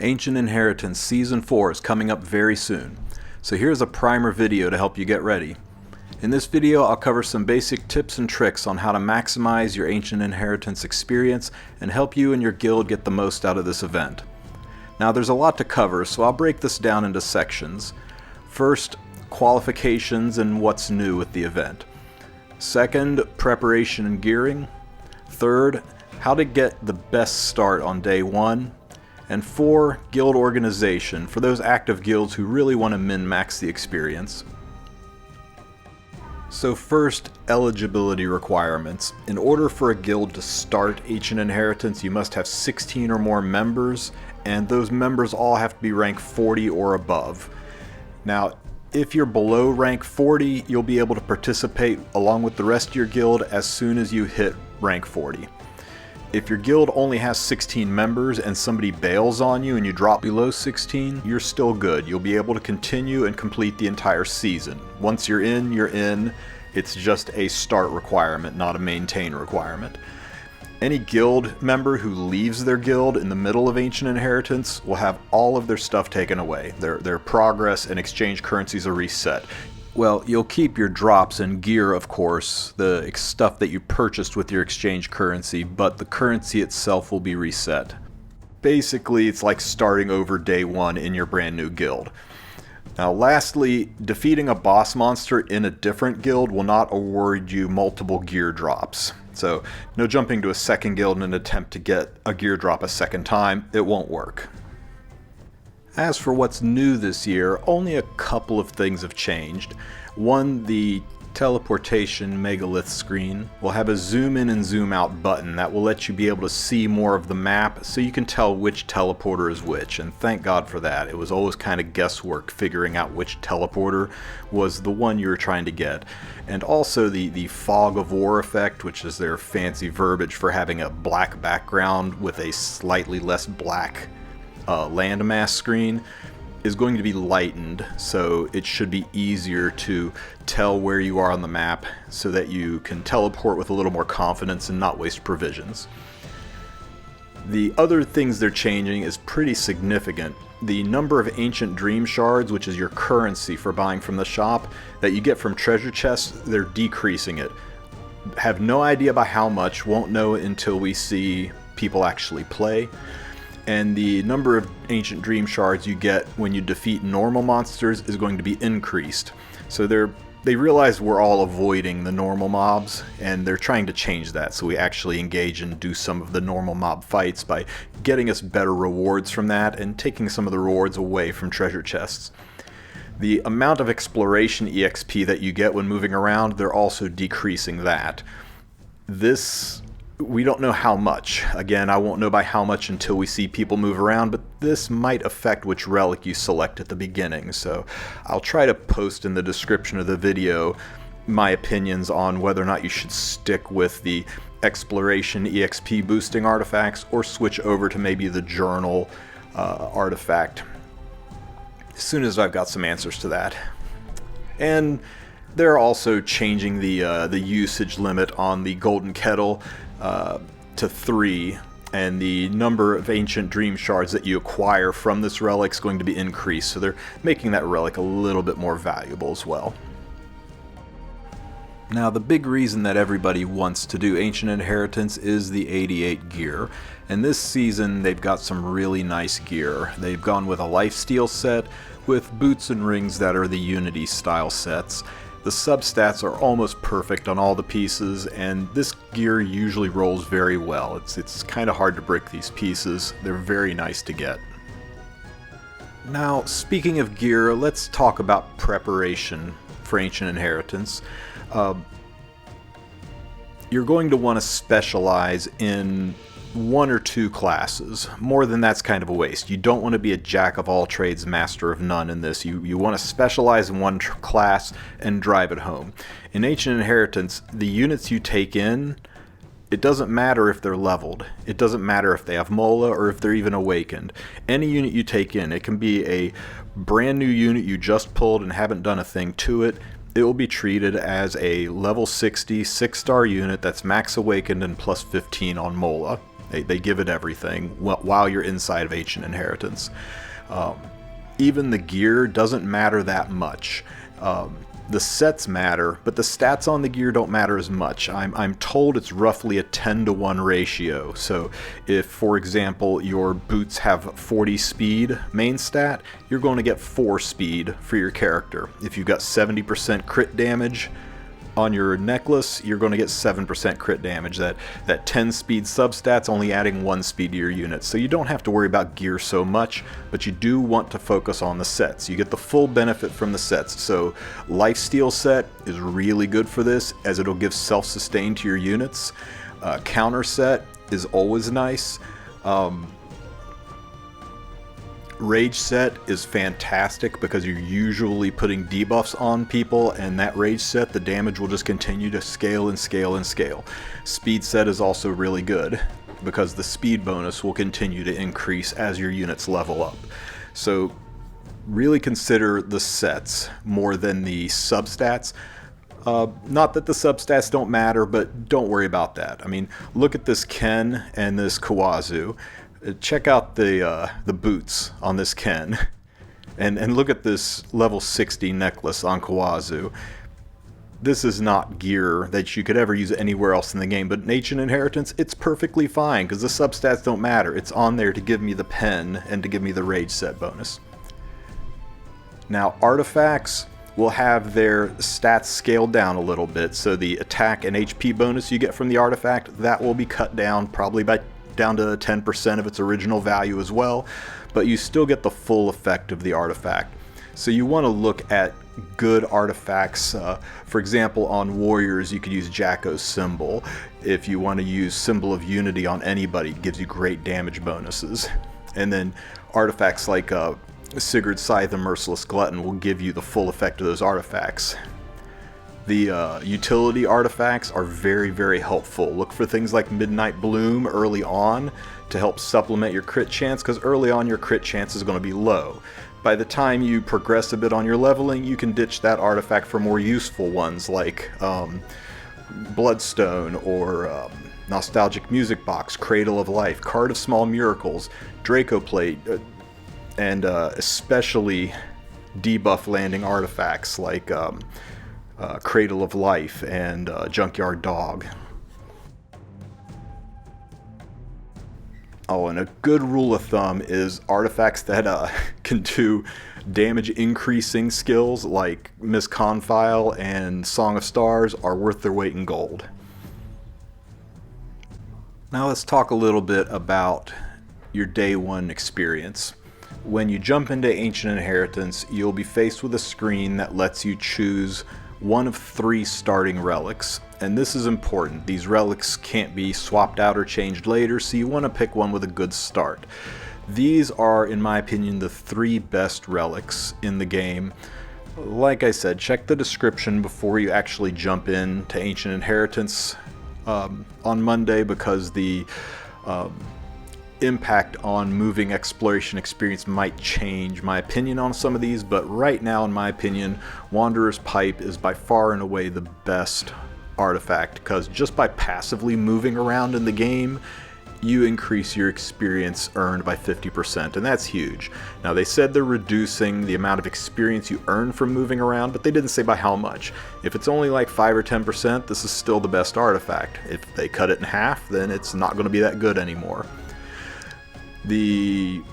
Ancient Inheritance Season 4 is coming up very soon, so here's a primer video to help you get ready. In this video I'll cover some basic tips and tricks on how to maximize your Ancient Inheritance experience and help you and your guild get the most out of this event. Now there's a lot to cover, so I'll break this down into sections. First, qualifications and what's new with the event. Second, preparation and gearing. Third, how to get the best start on day 1. And 4, guild organization for those active guilds who really want to min-max the experience. So first, eligibility requirements. In order for a guild to start Ancient Inheritance, you must have 16 or more members, and those members all have to be rank 40 or above. Now, if you're below rank 40, you'll be able to participate along with the rest of your guild as soon as you hit rank 40. If your guild only has 16 members and somebody bails on you and you drop below 16, you're still good. You'll be able to continue and complete the entire season. Once you're in, you're in. It's just a start requirement, not a maintain requirement. Any guild member who leaves their guild in the middle of Ancient Inheritance will have all of their stuff taken away. Their progress and exchange currencies are reset. Well, you'll keep your drops and gear, of course, the stuff that you purchased with your exchange currency, but the currency itself will be reset. Basically, it's like starting over day 1 in your brand new guild. Now lastly, defeating a boss monster in a different guild will not award you multiple gear drops. So no jumping to a second guild in an attempt to get a gear drop a second time. It won't work. As for what's new this year, only a couple of things have changed. One, the teleportation megalith screen will have a zoom in and zoom out button that will let you be able to see more of the map so you can tell which teleporter is which, and thank God for that. It was always kind of guesswork figuring out which teleporter was the one you were trying to get. And also the fog of war effect, which is their fancy verbiage for having a black background with a slightly less black landmass screen, is going to be lightened, so it should be easier to tell where you are on the map so that you can teleport with a little more confidence and not waste provisions. The other things they're changing is pretty significant. The number of ancient dream shards, which is your currency for buying from the shop, that you get from treasure chests, they're decreasing it. Have no idea by how much, won't know until we see people actually play. And the number of ancient dream shards you get when you defeat normal monsters is going to be increased. So they realize we're all avoiding the normal mobs, and they're trying to change that so we actually engage and do some of the normal mob fights by getting us better rewards from that and taking some of the rewards away from treasure chests. The amount of exploration EXP that you get when moving around, they're also decreasing that. We don't know how much. Again, I won't know by how much until we see people move around, but this might affect which relic you select at the beginning, so I'll try to post in the description of the video my opinions on whether or not you should stick with the exploration EXP boosting artifacts or switch over to maybe the journal artifact as soon as I've got some answers to that. And they're also changing the usage limit on the golden kettle to 3, and the number of ancient dream shards that you acquire from this relic is going to be increased, so they're making that relic a little bit more valuable as well. Now the big reason that everybody wants to do Ancient Inheritance is the 88 gear, and this season they've got some really nice gear. They've gone with a lifesteal set with boots and rings that are the Unity style sets. The substats are almost perfect on all the pieces, and this gear usually rolls very well. It's kind of hard to break these pieces. They're very nice to get. Now, speaking of gear, let's talk about preparation for Ancient Inheritance. You're going to want to specialize in 1 or 2 classes. More than that's kind of a waste. You don't want to be a jack of all trades, master of none in this. You want to specialize in one class and drive it home. In Ancient Inheritance, the units you take in, it doesn't matter if they're leveled. It doesn't matter if they have Mola or if they're even awakened. Any unit you take in, it can be a brand new unit you just pulled and haven't done a thing to it. It will be treated as a level 60 6-star unit that's max awakened and plus 15 on Mola. They give it everything while you're inside of Ancient Inheritance. Even the gear doesn't matter that much. The sets matter, but the stats on the gear don't matter as much. I'm told it's roughly a 10-to-1 ratio. So if, for example, your boots have 40 speed main stat, you're going to get 4 speed for your character. If you've got 70% crit damage on your necklace, you're going to get 7% crit damage. That 10 speed substat's only adding 1 speed to your unit, so you don't have to worry about gear so much, but you do want to focus on the sets. You get the full benefit from the sets. So Lifesteal set is really good for this, as it'll give self-sustain to your units. Counter set is always nice. Rage set is fantastic because you're usually putting debuffs on people, and that rage set, the damage will just continue to scale and scale and scale. Speed set is also really good because the speed bonus will continue to increase as your units level up. So really consider the sets more than the substats. Not that the substats don't matter, but don't worry about that. I mean, look at this Ken and this Khawazu. Check out the boots on this Ken, and look at this level 60 necklace on Khawazu. This is not gear that you could ever use anywhere else in the game, but in Ancient Inheritance, it's perfectly fine because the substats don't matter. It's on there to give me the pen and to give me the rage set bonus. Now, artifacts will have their stats scaled down a little bit, so the attack and HP bonus you get from the artifact, that will be cut down probably down to 10% of its original value as well, but you still get the full effect of the artifact. So you want to look at good artifacts. For example, on warriors, you could use Jacko's symbol. If you want to use Symbol of Unity on anybody, it gives you great damage bonuses. And then artifacts like Sigurd's Scythe, the Merciless Glutton, will give you the full effect of those artifacts. The utility artifacts are very, very helpful. Look for things like Midnight Bloom early on to help supplement your crit chance, because early on your crit chance is going to be low. By the time you progress a bit on your leveling, you can ditch that artifact for more useful ones like Bloodstone or Nostalgic Music Box, Cradle of Life, Card of Small Miracles, Draco Plate, and especially debuff landing artifacts like Cradle of Life and Junkyard Dog. Oh, and a good rule of thumb is artifacts that can do damage increasing skills like Miss Confile and Song of Stars are worth their weight in gold. Now let's talk a little bit about your day one experience. When you jump into Ancient Inheritance, you'll be faced with a screen that lets you choose one of 3 starting relics, and this is important. These relics can't be swapped out or changed later, so you want to pick one with a good start. These are, in my opinion, the 3 best relics in the game. Like I said, check the description before you actually jump into Ancient Inheritance on Monday, because the impact on moving exploration experience might change my opinion on some of these, but right now, in my opinion, Wanderer's Pipe is by far and away the best artifact, because just by passively moving around in the game, you increase your experience earned by 50%, and that's huge. Now, they said they're reducing the amount of experience you earn from moving around, but they didn't say by how much. If it's only like 5 or 10%, this is still the best artifact. If they cut it in half, then it's not going to be that good anymore. The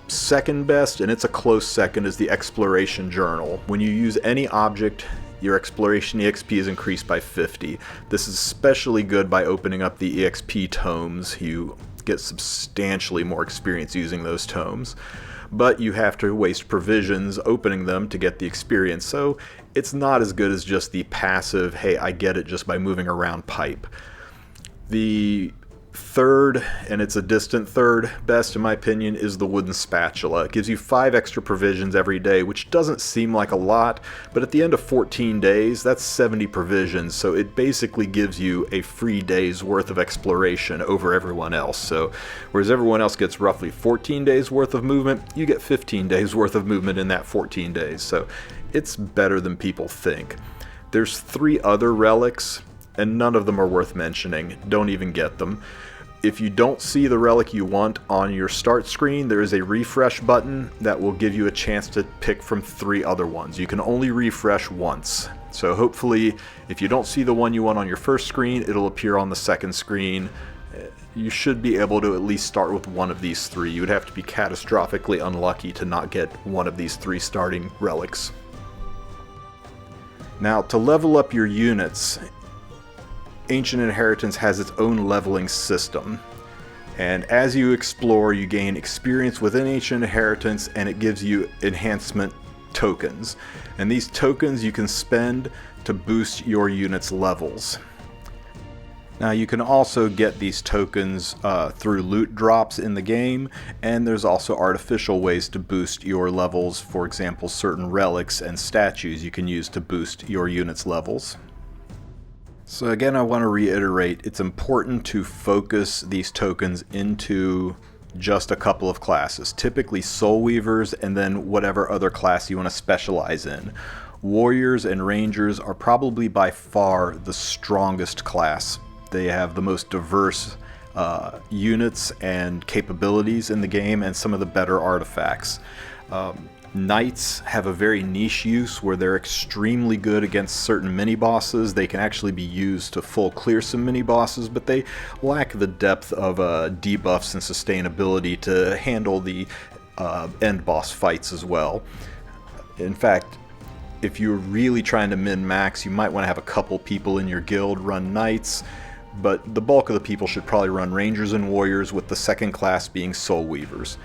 second best, and it's a close second, is the Exploration Journal. When you use any object, your Exploration EXP is increased by 50. This is especially good by opening up the EXP tomes. You get substantially more experience using those tomes, but you have to waste provisions opening them to get the experience, so it's not as good as just the passive, hey, I get it just by moving around pipe. The third, and it's a distant third best in my opinion, is the Wooden Spatula. It gives you 5 extra provisions every day, which doesn't seem like a lot, but at the end of 14 days, that's 70 provisions, so it basically gives you a free day's worth of exploration over everyone else. So whereas everyone else gets roughly 14 days worth of movement, you get 15 days worth of movement in that 14 days, so it's better than people think. There's 3 other relics, and none of them are worth mentioning. Don't even get them. If you don't see the relic you want on your start screen, there is a refresh button that will give you a chance to pick from 3 other ones. You can only refresh once. So hopefully, if you don't see the one you want on your first screen, it'll appear on the second screen. You should be able to at least start with one of these 3. You would have to be catastrophically unlucky to not get one of these 3 starting relics. Now, to level up your units, Ancient Inheritance has its own leveling system, and as you explore, you gain experience within Ancient Inheritance, and it gives you enhancement tokens. And these tokens you can spend to boost your unit's levels. Now, you can also get these tokens through loot drops in the game, and there's also artificial ways to boost your levels. For example, certain relics and statues you can use to boost your unit's levels. So again, I want to reiterate, it's important to focus these tokens into just a couple of classes, typically Soul Weavers and then whatever other class you want to specialize in. Warriors and Rangers are probably by far the strongest class. They have the most diverse units and capabilities in the game, and some of the better artifacts. Knights have a very niche use where they're extremely good against certain mini-bosses. They can actually be used to full clear some mini-bosses, but they lack the depth of debuffs and sustainability to handle the end boss fights as well. In fact, if you're really trying to min-max, you might want to have a couple people in your guild run Knights, but the bulk of the people should probably run Rangers and Warriors, with the second class being Soul Weavers.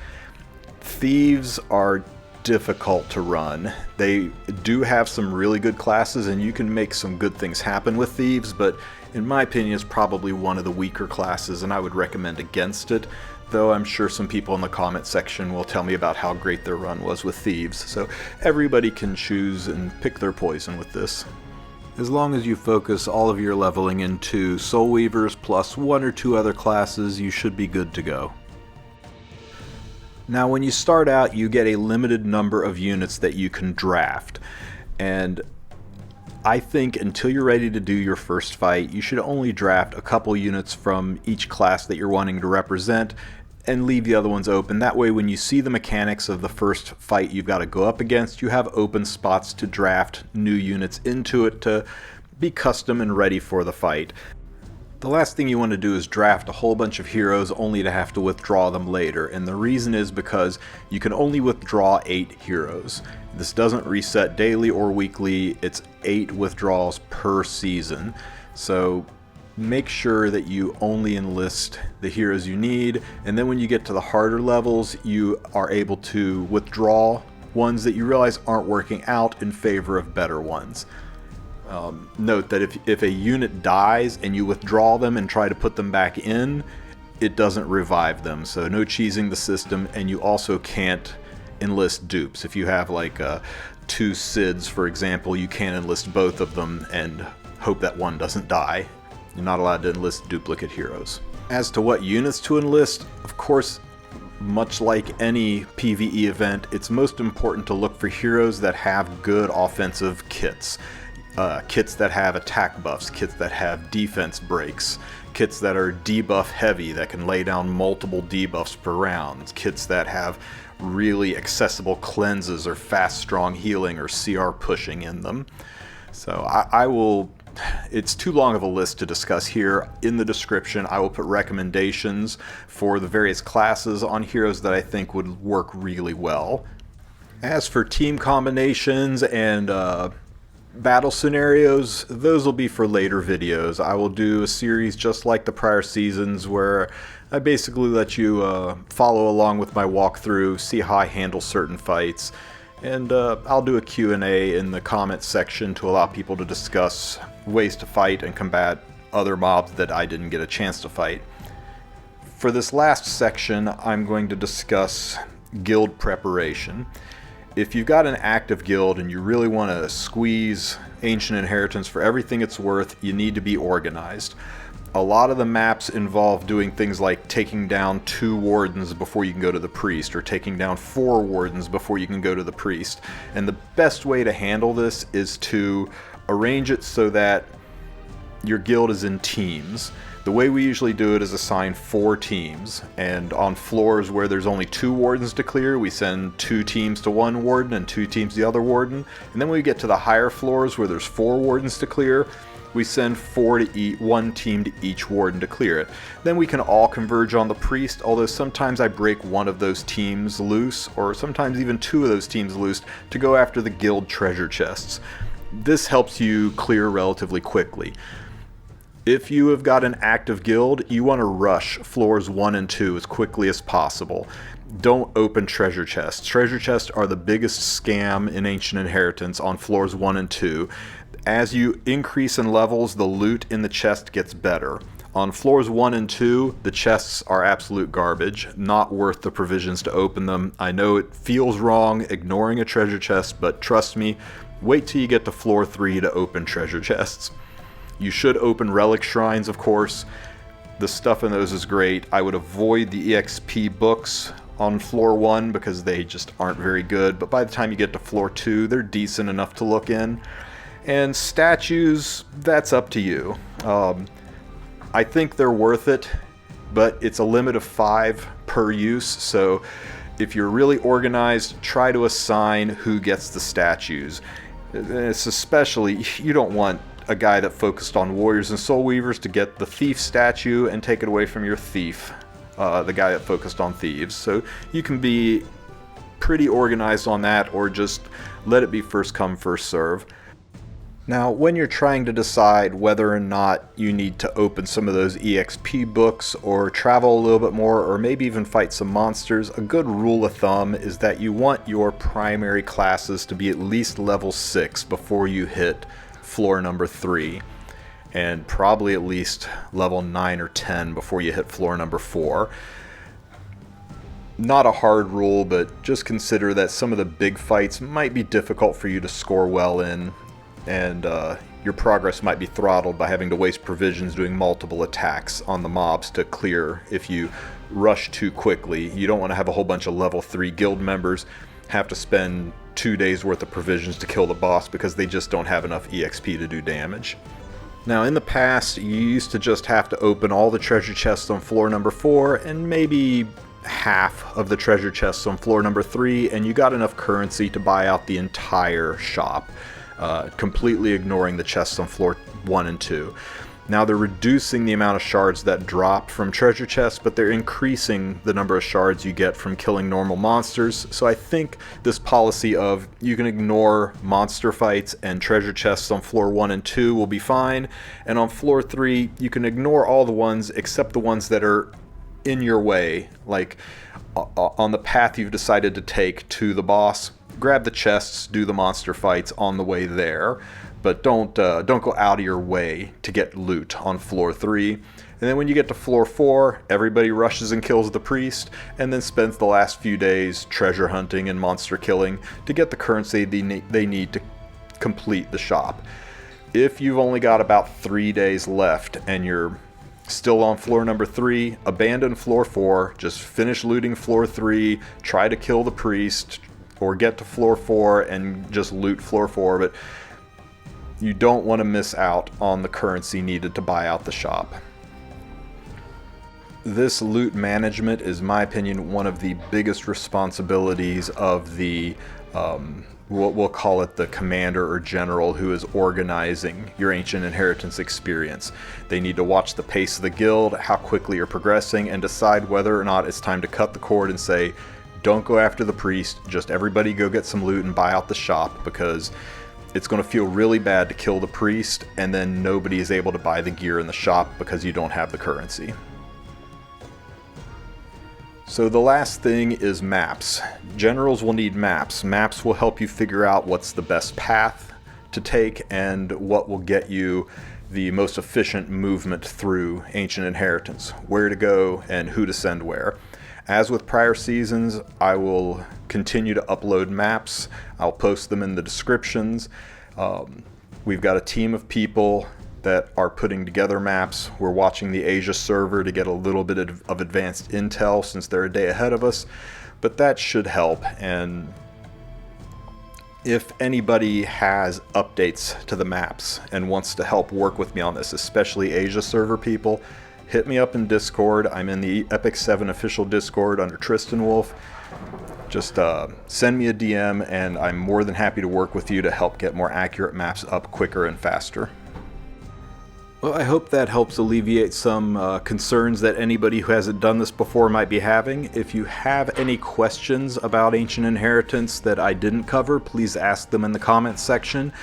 Thieves are difficult to run. They do have some really good classes, and you can make some good things happen with Thieves, but in my opinion it's probably one of the weaker classes, and I would recommend against it, though I'm sure some people in the comment section will tell me about how great their run was with Thieves, so everybody can choose and pick their poison with this. As long as you focus all of your leveling into Soul Weavers plus 1 or 2 other classes, you should be good to go. Now, when you start out, you get a limited number of units that you can draft, and I think until you're ready to do your first fight, you should only draft a couple units from each class that you're wanting to represent and leave the other ones open. That way, when you see the mechanics of the first fight you've got to go up against, you have open spots to draft new units into it to be custom and ready for the fight. The last thing you want to do is draft a whole bunch of heroes only to have to withdraw them later, and the reason is because you can only withdraw 8 heroes. This doesn't reset daily or weekly, it's 8 withdrawals per season. So make sure that you only enlist the heroes you need, and then when you get to the harder levels, you are able to withdraw ones that you realize aren't working out in favor of better ones. Note that if a unit dies and you withdraw them and try to put them back in, it doesn't revive them, so no cheesing the system, and you also can't enlist dupes. If you have like 2 Sids, for example, you can't enlist both of them and hope that one doesn't die. You're not allowed to enlist duplicate heroes. As to what units to enlist, of course, much like any PvE event, it's most important to look for heroes that have good offensive kits. Kits that have attack buffs, kits that have defense breaks, kits that are debuff heavy that can lay down multiple debuffs per round, kits that have really accessible cleanses or fast strong healing or CR pushing in them. So it's too long of a list to discuss here. In the description I will put recommendations for the various classes on heroes that I think would work really well. As for team combinations and battle scenarios, those will be for later videos. I will do a series just like the prior seasons where I basically let you follow along with my walkthrough, see how I handle certain fights, and I'll do a Q&A in the comments section to allow people to discuss ways to fight and combat other mobs that I didn't get a chance to fight. For this last section, I'm going to discuss guild preparation. If you've got an active guild and you really want to squeeze Ancient Inheritance for everything it's worth, you need to be organized. A lot of the maps involve doing things like taking down 2 wardens before you can go to the priest, or taking down 4 wardens before you can go to the priest. And the best way to handle this is to arrange it so that your guild is in teams. The way we usually do it is assign 4 teams, and on floors where there's only 2 wardens to clear, we send 2 teams to one warden and 2 teams to the other warden. And then when we get to the higher floors where there's 4 wardens to clear, we send 1 team to each warden to clear it. Then we can all converge on the priest, although sometimes I break one of those teams loose, or sometimes even 2 of those teams loose, to go after the guild treasure chests. This helps you clear relatively quickly. If you have got an active guild, you want to rush floors 1 and 2 as quickly as possible. Don't open treasure chests. Treasure chests are the biggest scam in Ancient Inheritance on floors 1 and 2. As you increase in levels, the loot in the chest gets better. On floors 1 and 2, the chests are absolute garbage, not worth the provisions to open them. I know it feels wrong ignoring a treasure chest, but trust me, wait till you get to floor 3 to open treasure chests. You should open relic shrines, of course. The stuff in those is great. I would avoid the EXP books on floor 1 because they just aren't very good, but by the time you get to floor 2, they're decent enough to look in. And statues, that's up to you. I think they're worth it, but it's a limit of 5 per use, so if you're really organized, try to assign who gets the statues. It's especially, you don't want a guy that focused on warriors and soul weavers to get the thief statue and take it away from your thief, the guy that focused on thieves. So you can be pretty organized on that, or just let it be first come, first serve. Now, when you're trying to decide whether or not you need to open some of those EXP books or travel a little bit more or maybe even fight some monsters, a good rule of thumb is that you want your primary classes to be at least level 6 before you hit floor number 3, and probably at least level 9 or 10 before you hit floor number 4. Not a hard rule, but just consider that some of the big fights might be difficult for you to score well in, and your progress might be throttled by having to waste provisions doing multiple attacks on the mobs to clear if you rush too quickly. You don't want to have a whole bunch of level 3 guild members have to spend 2 days worth of provisions to kill the boss because they just don't have enough EXP to do damage. Now, in the past, you used to just have to open all the treasure chests on floor number 4 and maybe half of the treasure chests on floor number 3, and you got enough currency to buy out the entire shop. Completely ignoring the chests on floor 1 and 2. Now they're reducing the amount of shards that drop from treasure chests, but they're increasing the number of shards you get from killing normal monsters. So I think this policy of you can ignore monster fights and treasure chests on floor 1 and 2 will be fine, and on floor 3 you can ignore all the ones except the ones that are in your way, like on the path you've decided to take to the boss. Grab the chests, do the monster fights on the way there, but don't go out of your way to get loot on floor 3. And then when you get to floor 4, everybody rushes and kills the priest, and then spends the last few days treasure hunting and monster killing to get the currency they need to complete the shop. If you've only got about 3 days left and you're still on floor number 3, abandon floor 4, just finish looting floor 3, try to kill the priest, or get to floor 4 and just loot floor 4, but you don't want to miss out on the currency needed to buy out the shop. This loot management is, in my opinion, one of the biggest responsibilities of the, we'll call it the commander or general who is organizing your Ancient Inheritance experience. They need to watch the pace of the guild, how quickly you're progressing, and decide whether or not it's time to cut the cord and say, don't go after the priest, just everybody go get some loot and buy out the shop, because it's going to feel really bad to kill the priest and then nobody is able to buy the gear in the shop because you don't have the currency. So the last thing is maps. Generals will need maps. Maps will help you figure out what's the best path to take and what will get you the most efficient movement through Ancient Inheritance, where to go and who to send where. As with prior seasons, I will continue to upload maps. I'll post them in the descriptions. We've got a team of people that are putting together maps. We're watching the Asia server to get a little bit of advanced intel since they're a day ahead of us, but that should help. And if anybody has updates to the maps and wants to help work with me on this, especially Asia server people, hit me up in Discord. I'm in the Epic 7 official Discord under Tristan Wolf. Just send me a DM and I'm more than happy to work with you to help get more accurate maps up quicker and faster. Well, I hope that helps alleviate some concerns that anybody who hasn't done this before might be having. If you have any questions about Ancient Inheritance that I didn't cover, please ask them in the comments section.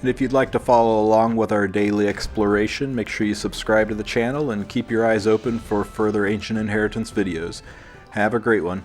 And if you'd like to follow along with our daily exploration, make sure you subscribe to the channel and keep your eyes open for further Ancient Inheritance videos. Have a great one.